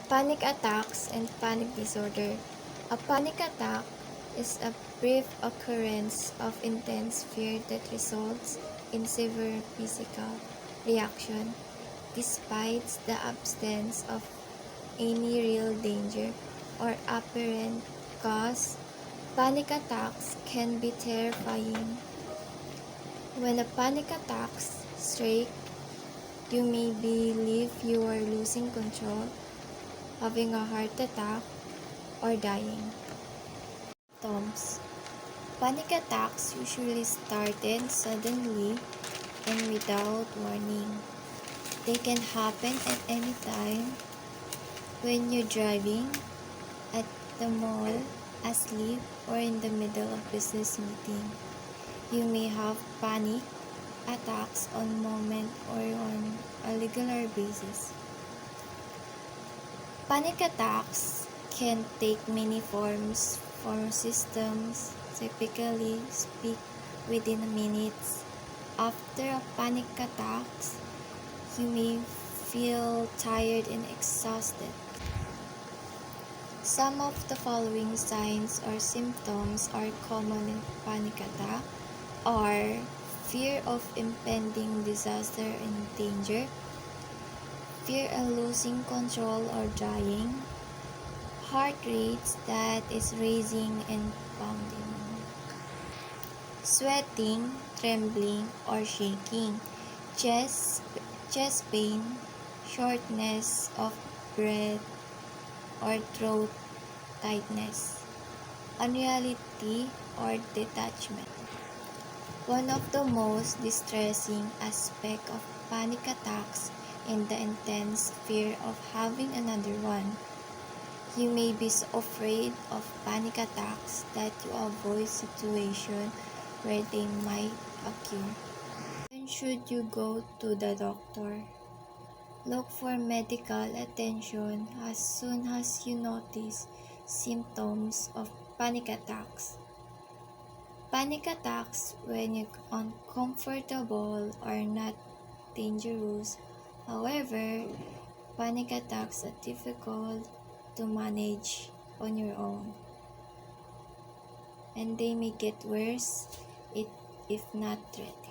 Panic attacks and panic disorder. A panic attack is a brief occurrence of intense fear that results in severe physical reaction despite the absence of any real danger or apparent cause. Panic attacks can be terrifying. When a panic attack strikes, you may believe you are losing control, having a heart attack, or dying. Symptoms. Panic attacks usually started suddenly and without warning. They can happen at any time when you're driving, at the mall, asleep, or in the middle of business meeting. You may have panic attacks on moment or on a regular basis. Panic attacks can take many forms for systems typically speak within minutes. After a panic attack, you may feel tired and exhausted. Some of the following signs or symptoms are common in panic attack are fear of impending disaster and danger, fear of losing control or dying, heart rates that is raising and pounding, sweating, trembling or shaking, chest pain, shortness of breath or throat tightness, unreality or detachment. One of the most distressing aspects of panic attacks is the intense fear of having another one. You may be so afraid of panic attacks that you avoid situations where they might occur. When should you go to the doctor? Look for medical attention as soon as you notice symptoms of panic attacks. Panic attacks when you're uncomfortable are not dangerous. However, panic attacks are difficult to manage on your own, and they may get worse if not treated.